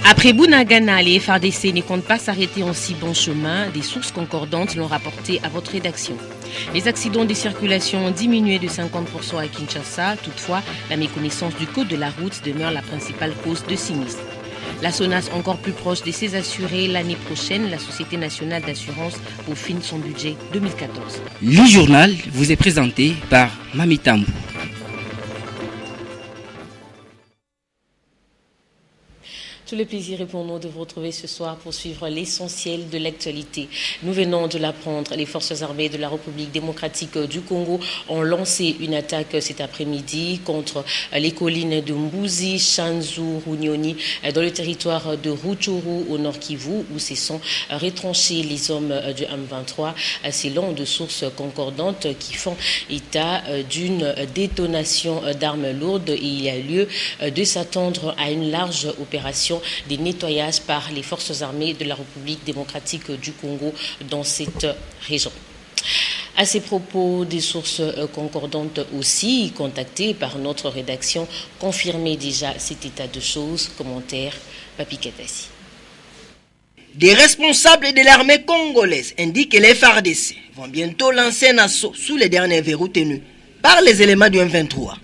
Après Bunagana, les FARDC ne comptent pas s'arrêter en si bon chemin. Des sources concordantes l'ont rapporté à votre rédaction. Les accidents de circulation ont diminué de 50% à Kinshasa. Toutefois, la méconnaissance du code de la route demeure la principale cause de sinistre. La SONAS, encore plus proche de ses assurés, l'année prochaine, la Société nationale d'assurance peaufine son budget 2014. Le journal vous est présenté par Mami Tambou. Tout le plaisir est pour nous de vous retrouver ce soir pour suivre l'essentiel de l'actualité. Nous venons de l'apprendre, les forces armées de la République démocratique du Congo ont lancé une attaque cet après-midi contre les collines de Mbuzi, Shanzu, Runyoni, dans le territoire de Rutshuru au Nord Kivu, où se sont retranchés les hommes du M23, selon de sources concordantes qui font état d'une détonation d'armes lourdes. Et il y a lieu de s'attendre à une large opération des nettoyages par les forces armées de la République démocratique du Congo dans cette région. À ces propos, des sources concordantes aussi, contactées par notre rédaction, confirmaient déjà cet état de choses. Commentaire, Papi Katassi. Des responsables de l'armée congolaise indiquent que les FARDC vont bientôt lancer un assaut sous les derniers verrous tenus par les éléments du M23.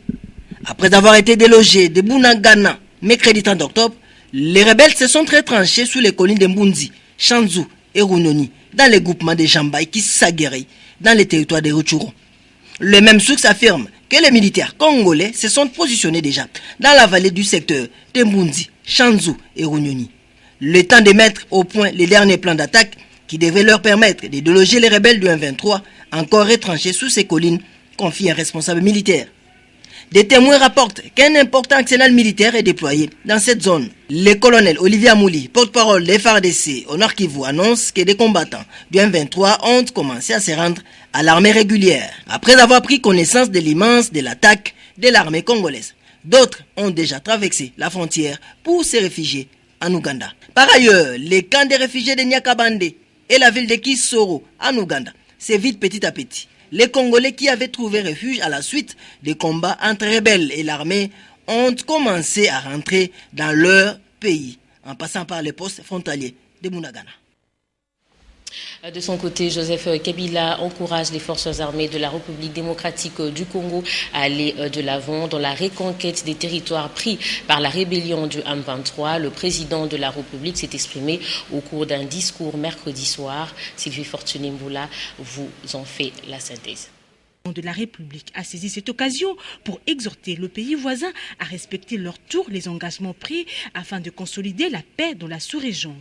Après avoir été délogés de Bunagana mercredi 30 octobre, les rebelles se sont retranchés sous les collines de Mbunzi, Shanzu et Runyoni, dans les groupements de Jambaï qui s'aguerrissent dans les territoires de Rutshuru. Le même source affirme que les militaires congolais se sont positionnés déjà dans la vallée du secteur de Mbunzi, Shanzu et Runyoni. Le temps de mettre au point les derniers plans d'attaque qui devaient leur permettre de déloger les rebelles du M23 encore retranchés sous ces collines, confie un responsable militaire. Des témoins rapportent qu'un important arsenal militaire est déployé dans cette zone. Le colonel Olivier Amouli, porte-parole des FARDC au Nord Kivu, annonce que des combattants du M23 ont commencé à se rendre à l'armée régulière après avoir pris connaissance de l'immense de l'attaque de l'armée congolaise. D'autres ont déjà traversé la frontière pour se réfugier en Ouganda. Par ailleurs, les camps des réfugiés de Nyakabande et la ville de Kisoro en Ouganda se vident petit à petit. Les Congolais qui avaient trouvé refuge à la suite des combats entre rebelles et l'armée ont commencé à rentrer dans leur pays en passant par les postes frontaliers de Bunagana. De son côté, Joseph Kabila encourage les forces armées de la République démocratique du Congo à aller de l'avant dans la reconquête des territoires pris par la rébellion du M23. Le président de la République s'est exprimé au cours d'un discours mercredi soir. Sylvie Fortuné-Mboula vous en fait la synthèse. De la République a saisi cette occasion pour exhorter le pays voisin à respecter leur tour les engagements pris afin de consolider la paix dans la sous-région.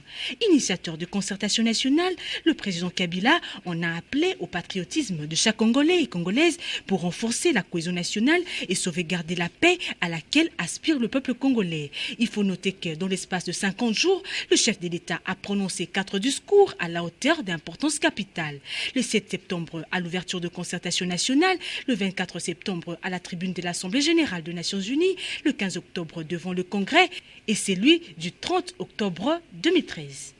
Initiateur de concertation nationale, le président Kabila en a appelé au patriotisme de chaque Congolais et Congolaise pour renforcer la cohésion nationale et sauvegarder la paix à laquelle aspire le peuple congolais. Il faut noter que dans l'espace de 50 jours, le chef de l'État a prononcé 4 discours à la hauteur d'importance capitale. Le 7 septembre, à l'ouverture de concertation nationale, le 24 septembre à la tribune de l'Assemblée générale des Nations unies, le 15 octobre devant le Congrès et celui du 30 octobre 2013.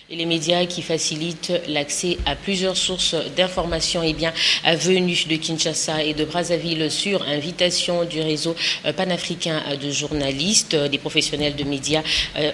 Et les médias qui facilitent l'accès à plusieurs sources d'informations venues de Kinshasa et de Brazzaville sur invitation du réseau panafricain de journalistes. Des professionnels de médias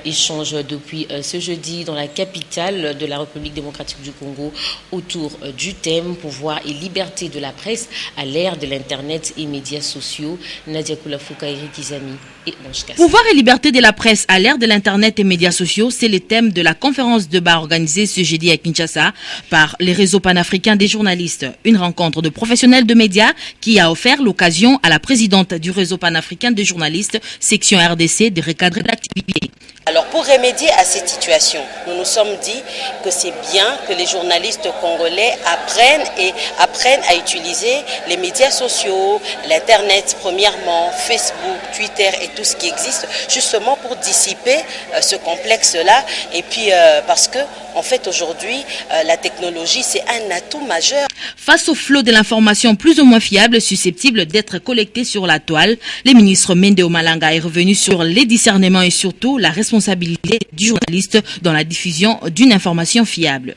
échangent depuis ce jeudi dans la capitale de la République démocratique du Congo autour du thème pouvoir et liberté de la presse à l'ère de l'Internet et médias sociaux. Nadia Koulafouka, Eric Izami et Ange Kassi. Pouvoir et liberté de la presse à l'ère de l'Internet et médias sociaux, c'est le thème de la conférence de organisée ce jeudi à Kinshasa par les réseaux panafricains des journalistes. Une rencontre de professionnels de médias qui a offert l'occasion à la présidente du réseau panafricain des journalistes, section RDC, de recadrer l'activité. Alors pour remédier à cette situation, nous nous sommes dit que c'est bien que les journalistes congolais apprennent à utiliser les médias sociaux, l'Internet premièrement, Facebook, Twitter et tout ce qui existe, justement pour dissiper ce complexe-là. Et puis parce que en fait aujourd'hui, la technologie c'est un atout majeur. Face au flot de l'information plus ou moins fiable susceptible d'être collectée sur la toile, le ministre Mende Omalanga est revenu sur les discernements et surtout la responsabilité du journaliste dans la diffusion d'une information fiable.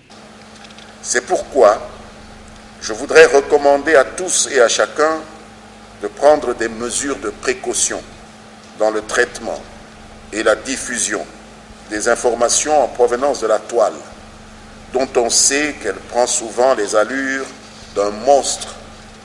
C'est pourquoi je voudrais recommander à tous et à chacun de prendre des mesures de précaution dans le traitement et la diffusion des informations en provenance de la toile, dont on sait qu'elle prend souvent les allures d'un monstre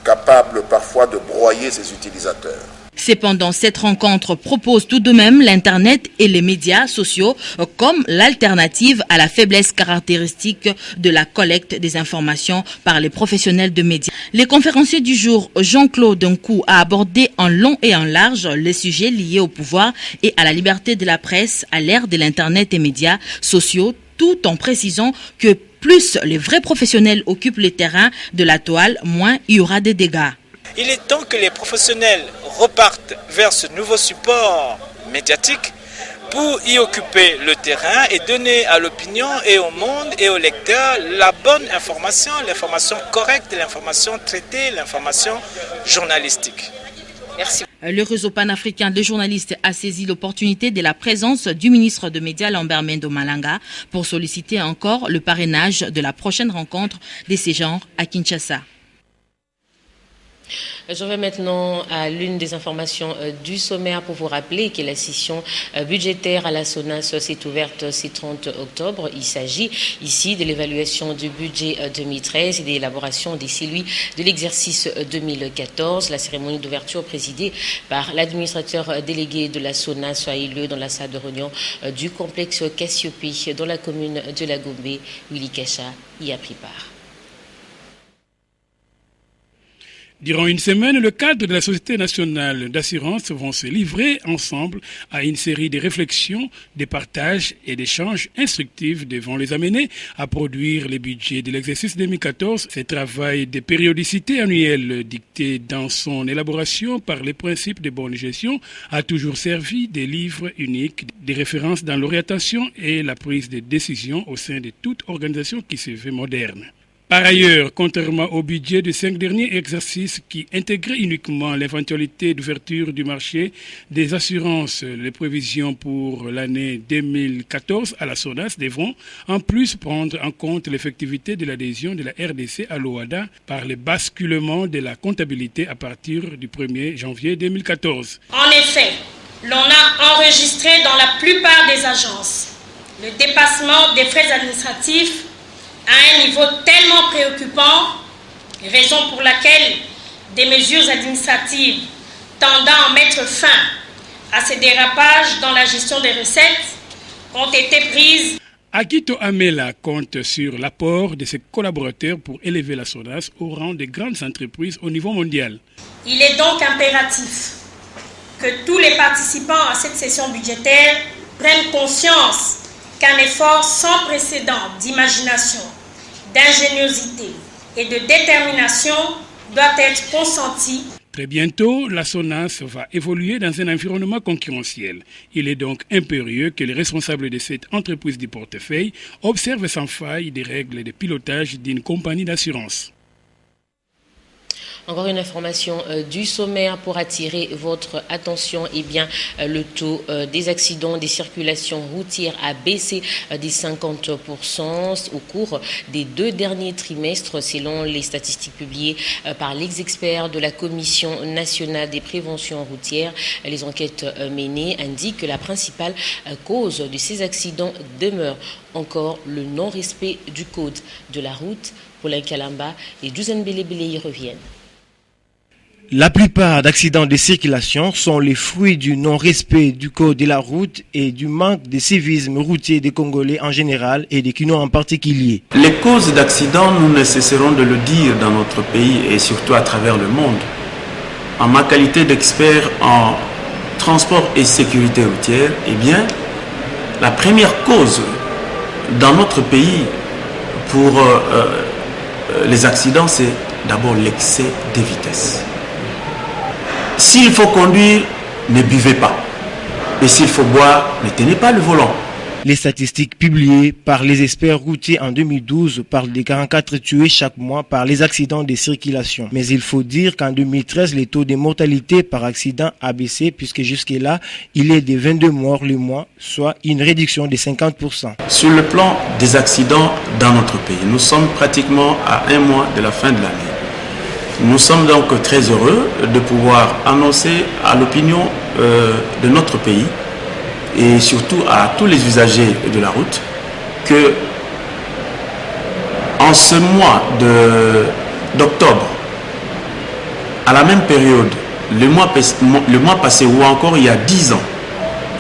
capable parfois de broyer ses utilisateurs. Cependant, cette rencontre propose tout de même l'Internet et les médias sociaux comme l'alternative à la faiblesse caractéristique de la collecte des informations par les professionnels de médias. Les conférenciers du jour, Jean-Claude Nkou, a abordé en long et en large les sujets liés au pouvoir et à la liberté de la presse à l'ère de l'Internet et médias sociaux, tout en précisant que plus les vrais professionnels occupent les terrains de la toile, moins il y aura de dégâts. Il est temps que les professionnels repartent vers ce nouveau support médiatique pour y occuper le terrain et donner à l'opinion et au monde et aux lecteurs la bonne information, l'information correcte, l'information traitée, l'information journalistique. Merci. Le réseau panafricain des journalistes a saisi l'opportunité de la présence du ministre de Médias Lambert Mendo Malanga pour solliciter encore le parrainage de la prochaine rencontre de ces genres à Kinshasa. Je vais maintenant à l'une des informations du sommaire pour vous rappeler que la session budgétaire à la SONAS s'est ouverte ce 30 octobre. Il s'agit ici de l'évaluation du budget 2013 et de l'élaboration des celui de l'exercice 2014. La cérémonie d'ouverture présidée par l'administrateur délégué de la SONAS a eu lieu dans la salle de réunion du complexe Cassiopée dans la commune de la Gombe. Willy Kacha y a pris part. Durant une semaine, le cadre de la Société nationale d'assurance vont se livrer ensemble à une série de réflexions, de partages et d'échanges instructifs devant les amener à produire les budgets de l'exercice 2014. Ce travail de périodicité annuelle dicté dans son élaboration par les principes de bonne gestion a toujours servi de livre unique, des références dans l'orientation et la prise de décision au sein de toute organisation qui se veut moderne. Par ailleurs, contrairement au budget des 5 derniers exercices qui intégraient uniquement l'éventualité d'ouverture du marché des assurances, les prévisions pour l'année 2014 à la SONAS devront en plus prendre en compte l'effectivité de l'adhésion de la RDC à l'OADA par le basculement de la comptabilité à partir du 1er janvier 2014. En effet, l'on a enregistré dans la plupart des agences le dépassement des frais administratifs à un niveau tellement préoccupant, raison pour laquelle des mesures administratives tendant à mettre fin à ces dérapages dans la gestion des recettes ont été prises. Akito Amela compte sur l'apport de ses collaborateurs pour élever la SONAS au rang de grandes entreprises au niveau mondial. Il est donc impératif que tous les participants à cette session budgétaire prennent conscience qu'un effort sans précédent d'imagination, d'ingéniosité et de détermination doit être consenti. Très bientôt, la SONAS va évoluer dans un environnement concurrentiel. Il est donc impérieux que les responsables de cette entreprise du portefeuille observent sans faille des règles de pilotage d'une compagnie d'assurance. Encore une information du sommaire pour attirer votre attention. Eh bien, le taux des accidents des circulations routières a baissé de 50% au cours des 2 derniers trimestres, selon les statistiques publiées par l'ex-expert de la Commission nationale des préventions routières. Les enquêtes menées indiquent que la principale cause de ces accidents demeure encore le non-respect du code de la route. Paulin Kalamba et Douzen Bélé y reviennent. La plupart d'accidents de circulation sont les fruits du non-respect du code de la route et du manque de civisme routier des Congolais en général et des Kinois en particulier. Les causes d'accidents, nous ne cesserons de le dire dans notre pays et surtout à travers le monde. En ma qualité d'expert en transport et sécurité routière, eh bien, la première cause dans notre pays pour les accidents, c'est d'abord l'excès de vitesse. S'il faut conduire, ne buvez pas. Et s'il faut boire, ne tenez pas le volant. Les statistiques publiées par les experts routiers en 2012 parlent de 44 tués chaque mois par les accidents de circulation. Mais il faut dire qu'en 2013, le taux de mortalité par accident a baissé puisque jusque-là, il est de 22 morts le mois, soit une réduction de 50%. Sur le plan des accidents dans notre pays, nous sommes pratiquement à 1 mois de la fin de l'année. Nous sommes donc très heureux de pouvoir annoncer à l'opinion de notre pays et surtout à tous les usagers de la route que en ce mois d'octobre, à la même période, le mois passé ou encore il y a 10 ans,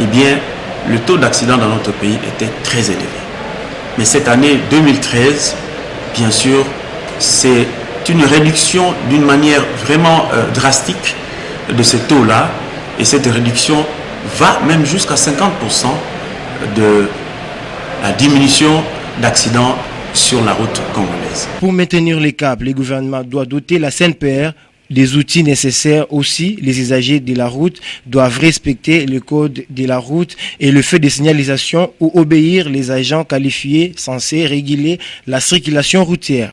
eh bien, le taux d'accident dans notre pays était très élevé. Mais cette année 2013, bien sûr, c'est une réduction d'une manière vraiment drastique de ce taux-là. Et cette réduction va même jusqu'à 50% de la diminution d'accidents sur la route congolaise. Pour maintenir les caps, le gouvernement doit doter la CNPR des outils nécessaires aussi. Les usagers de la route doivent respecter le code de la route et le feu de signalisation ou obéir les agents qualifiés censés réguler la circulation routière.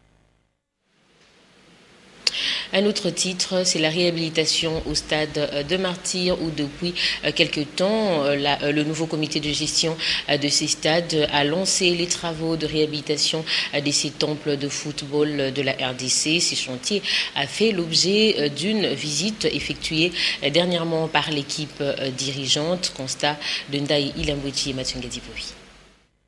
Un autre titre, c'est la réhabilitation au stade de Martyrs où depuis quelques temps, le nouveau comité de gestion de ces stades a lancé les travaux de réhabilitation de ces temples de football de la RDC. Ce chantier a fait l'objet d'une visite effectuée dernièrement par l'équipe dirigeante. Constat de Ndaï Ilambouti et Mathieu Ngadipoui.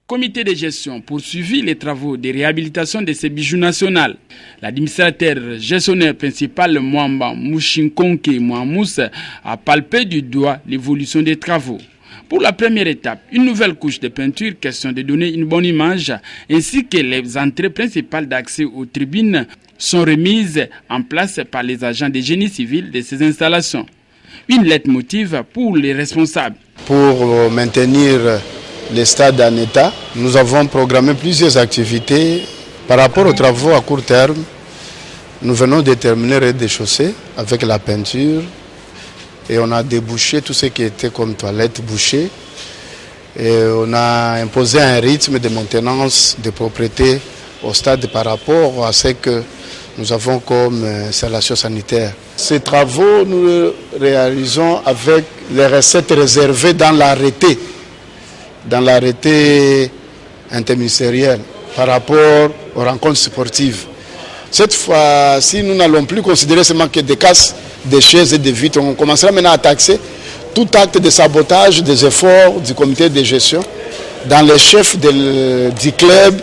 Comité de gestion poursuivit les travaux de réhabilitation de ces bijoux nationaux. L'administrateur gestionnaire principal Mwamba Mushinkonke Mouamous a palpé du doigt l'évolution des travaux. Pour la première étape, une nouvelle couche de peinture, question de donner une bonne image, ainsi que les entrées principales d'accès aux tribunes sont remises en place par les agents de génie civil de ces installations. Une lettre motive pour les responsables. Pour maintenir les stades en état, nous avons programmé plusieurs activités. Par rapport aux travaux à court terme, nous venons de terminer le rez-de-chaussée avec la peinture et on a débouché tout ce qui était comme toilette bouchée. Et on a imposé un rythme de maintenance de propreté au stade par rapport à ce que nous avons comme installation sanitaire. Ces travaux, nous les réalisons avec les recettes réservées dans l'arrêté interministériel par rapport aux rencontres sportives. Cette fois-ci, nous n'allons plus considérer seulement que des casses, des chaises et des vitres. On commencera maintenant à taxer tout acte de sabotage des efforts du comité de gestion dans les chefs du club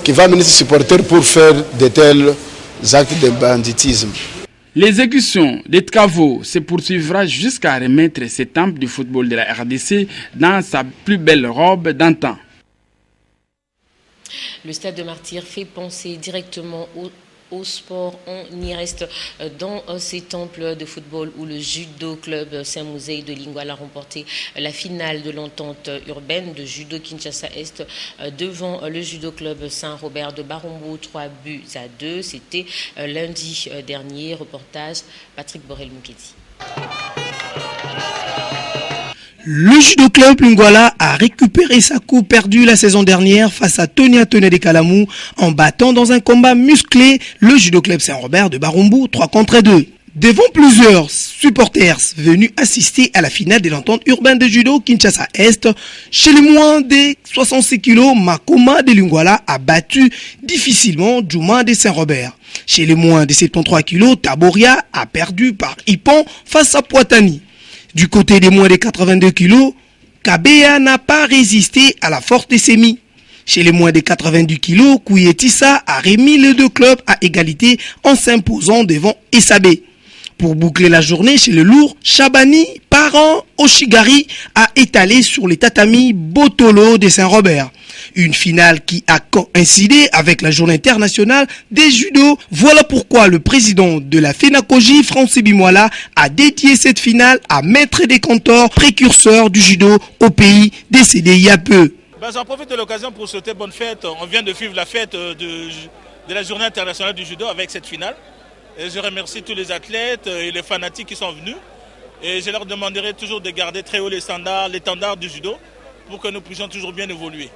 qui va mener ses supporters pour faire de tels actes de banditisme. L'exécution des travaux se poursuivra jusqu'à remettre ces temples du football de la RDC dans sa plus belle robe d'antan. Le stade de Martyrs fait penser directement au sport. On y reste dans ces temples de football où le judo club Saint-Mouzeï de Lingouala a remporté la finale de l'entente urbaine de judo Kinshasa-Est devant le judo club Saint-Robert de Barombo, 3-2. C'était lundi dernier. Reportage Patrick Borel-Moukedi. Le judo club Lingouala a récupéré sa coupe perdue la saison dernière face à Tonia Tone de Kalamou en battant dans un combat musclé le judo club Saint-Robert de Barombo 3-2. Devant plusieurs supporters venus assister à la finale de l'entente urbaine de judo Kinshasa-Est, chez les moins de 66 kg, Makoma de Lingouala a battu difficilement Djouma de Saint-Robert. Chez les moins de 73 kg, Taboria a perdu par Ippon face à Poitani. Du côté des moins de 82 kg, Kabea n'a pas résisté à la force de Semi. Chez les moins de 90 kg, Kouyetissa a remis les deux clubs à égalité en s'imposant devant Essabé. Pour boucler la journée chez le lourd, Chabani, parent Oshigari, a étalé sur les tatamis Botolo de Saint-Robert. Une finale qui a coïncidé avec la journée internationale des judo. Voilà pourquoi le président de la FENACOJI, Francis Bimoala, a dédié cette finale à Maître des Cantors, précurseur du judo au pays, décédé il y a peu. J'en profite de l'occasion pour souhaiter bonne fête. On vient de vivre la fête de la journée internationale du judo avec cette finale. Et je remercie tous les athlètes et les fanatiques qui sont venus. Et je leur demanderai toujours de garder très haut les standards du judo pour que nous puissions toujours bien évoluer.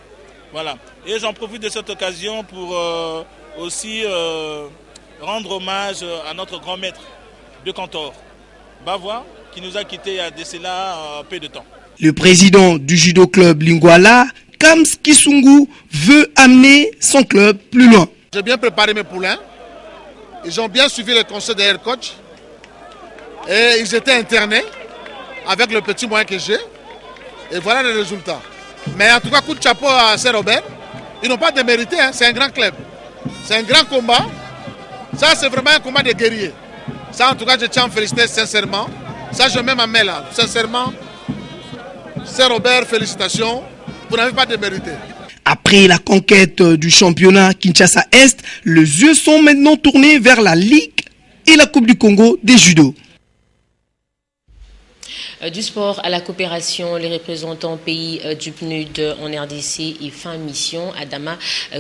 Voilà. Et j'en profite de cette occasion pour aussi rendre hommage à notre grand maître de Cantor, Bavois, qui nous a quittés il y a de cela peu de temps. Le président du judo club Lingouala, Kams Kisungu, veut amener son club plus loin. J'ai bien préparé mes poulains. Ils ont bien suivi les conseils de head coach. Et ils étaient internés avec le petit moyen que j'ai. Et voilà les résultats. Mais en tout cas, coup de chapeau à Saint-Robert. Ils n'ont pas démérité, hein. C'est un grand club. C'est un grand combat. Ça, c'est vraiment un combat de guerriers. Ça, en tout cas, je tiens à me féliciter sincèrement. Ça, je mets ma main là. Sincèrement, Saint-Robert, félicitations. Vous n'avez pas démérité. Après la conquête du championnat Kinshasa Est, les yeux sont maintenant tournés vers la Ligue et la Coupe du Congo des judo. Du sport à la coopération, les représentants pays du PNUD en RDC et fin mission, Adama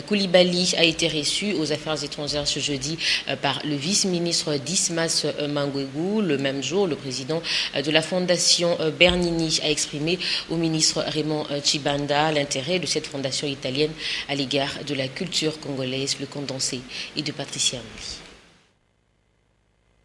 Koulibaly a été reçu aux affaires étrangères ce jeudi par le vice-ministre Dismas Mangwegou. Le même jour, le président de la fondation Bernini a exprimé au ministre Raymond Tshibanda l'intérêt de cette fondation italienne à l'égard de la culture congolaise. Le condensé et de Patricia Mouly.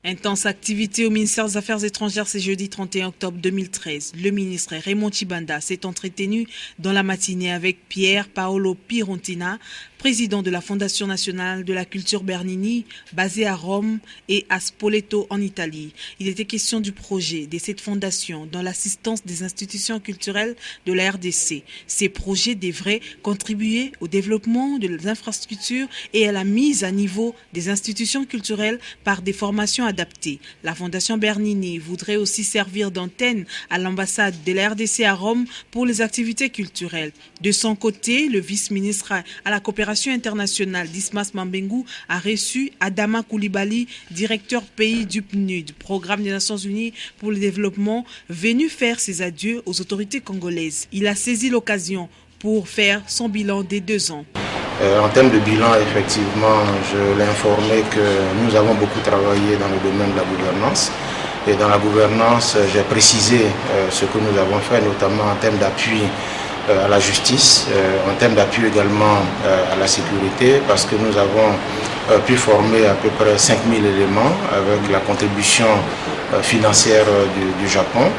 Intense activité au ministère des Affaires étrangères ce jeudi 31 octobre 2013. Le ministre Raymond Tshibanda s'est entretenu dans la matinée avec Pierre Paolo Pirontina, président de la Fondation nationale de la culture Bernini, basée à Rome et à Spoleto en Italie. Il était question du projet de cette fondation dans l'assistance des institutions culturelles de la RDC. Ces projets devraient contribuer au développement des infrastructures et à la mise à niveau des institutions culturelles par des formations adaptées. La Fondation Bernini voudrait aussi servir d'antenne à l'ambassade de la RDC à Rome pour les activités culturelles. De son côté, le vice-ministre à la coopération internationale Dismas Mambengou a reçu Adama Koulibaly, directeur pays du PNUD, Programme des Nations Unies pour le développement, venu faire ses adieux aux autorités congolaises. Il a saisi l'occasion pour faire son bilan des 2 ans. En termes de bilan, effectivement, je l'ai informé que nous avons beaucoup travaillé dans le domaine de la gouvernance. Et dans la gouvernance, j'ai précisé ce que nous avons fait, notamment en termes d'appui à la justice, en termes d'appui également à la sécurité, parce que nous avons pu former à peu près 5000 éléments avec la contribution financière du Japon.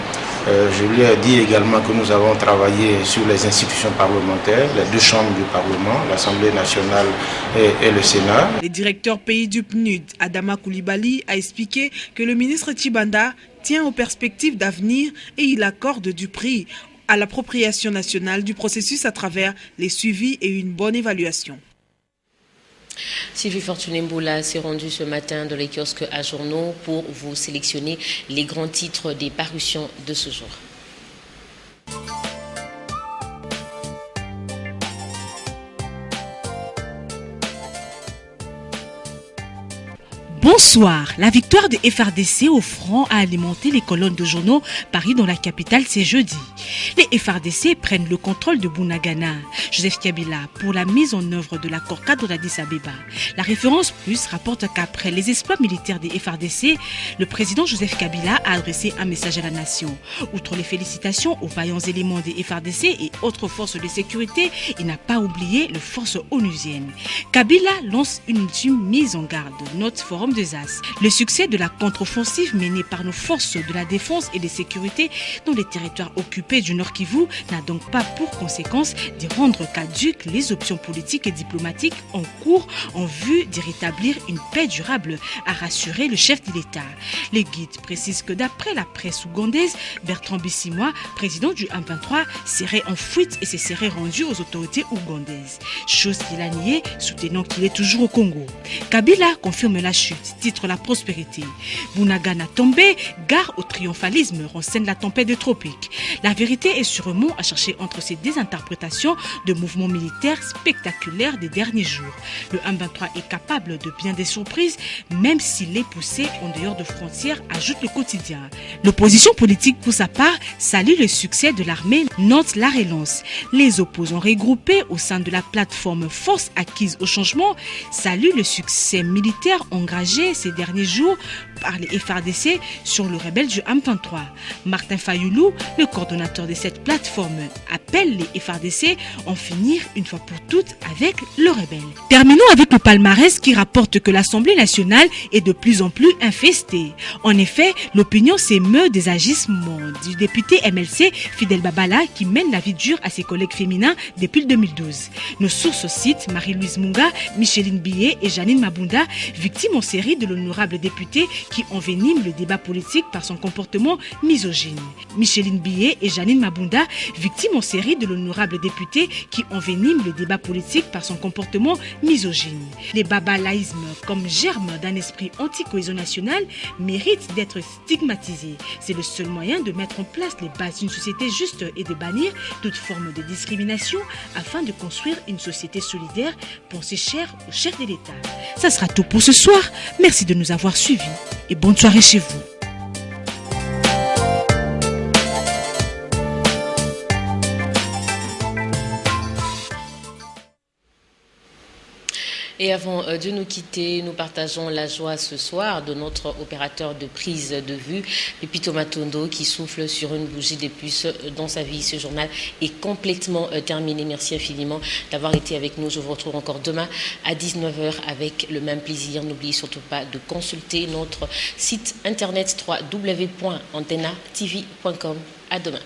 Je lui ai dit également que nous avons travaillé sur les institutions parlementaires, les 2 chambres du Parlement, l'Assemblée nationale et le Sénat. Le directeur pays du PNUD, Adama Koulibaly, a expliqué que le ministre Tshibanda tient aux perspectives d'avenir et il accorde du prix à l'appropriation nationale du processus à travers les suivis et une bonne évaluation. Sylvie Fortuné-Mboula s'est rendue ce matin dans les kiosques à journaux pour vous sélectionner les grands titres des parutions de ce jour. Bonsoir. La victoire de FRDC au front a alimenté les colonnes de journaux paris dans la capitale ce jeudi. Les FRDC prennent le contrôle de Bunagana. Joseph Kabila pour la mise en œuvre de l'accord cadre d'Addis Abeba. La référence plus rapporte qu'après les exploits militaires des FRDC, le président Joseph Kabila a adressé un message à la nation. Outre les félicitations aux vaillants éléments des FRDC et autres forces de sécurité, il n'a pas oublié les forces onusiennes. Kabila lance une ultime mise en garde. Note forum de ZAS. Le succès de la contre-offensive menée par nos forces de la défense et de sécurité dans les territoires occupés du Nord Kivu n'a donc pas pour conséquence de rendre caduques les options politiques et diplomatiques en cours en vue d'y rétablir une paix durable, a rassuré le chef de l'État. Les guides précisent que d'après la presse ougandaise, Bertrand Bisimwa, président du M23, serait en fuite et se serait rendu aux autorités ougandaises. Chose qu'il a nié, soutenant qu'il est toujours au Congo. Kabila confirme la chute, titre la prospérité. Bunagana tombé, gare au triomphalisme, renseigne la tempête des tropiques. La vérité est sûrement à chercher entre ces désinterprétations de mouvements militaires spectaculaires des derniers jours. Le M23 est capable de bien des surprises, même s'il est poussé en dehors de frontières, ajoute le quotidien. L'opposition politique, pour sa part, salue le succès de l'armée, note la relance. Les opposants regroupés au sein de la plateforme Force acquise au changement saluent le succès militaire engagé ces derniers jours par les FRDC sur le rebelle du M23. Martin Fayoulou, le coordonnateur de cette plateforme, appelle les FRDC à en finir une fois pour toutes avec le rebelle. Terminons avec le palmarès qui rapporte que l'Assemblée nationale est de plus en plus infestée. En effet, l'opinion s'émeut des agissements du député MLC Fidel Babala qui mène la vie dure à ses collègues féminins depuis 2012. Nos sources citent Marie-Louise Munga, Micheline Billet et Janine Mabunda, victimes en série de l'honorable député qui envenime le débat politique par son comportement misogyne. Micheline Billet et Janine Mabunda, victimes en série de l'honorable député qui envenime le débat politique par son comportement misogyne. Les babalaïsmes, comme germe d'un esprit anti-cohésion nationale, méritent d'être stigmatisés. C'est le seul moyen de mettre en place les bases d'une société juste et de bannir toute forme de discrimination afin de construire une société solidaire pensée chère au chef de l'État. Ça sera tout pour ce soir. Merci de nous avoir suivis et bonne soirée chez vous. Et avant de nous quitter, nous partageons la joie ce soir de notre opérateur de prise de vue, Pepito Matondo, qui souffle sur une bougie de plus dans sa vie. Ce journal est complètement terminé. Merci infiniment d'avoir été avec nous. Je vous retrouve encore demain à 19h avec le même plaisir. N'oubliez surtout pas de consulter notre site internet www.antennatv.com. À demain.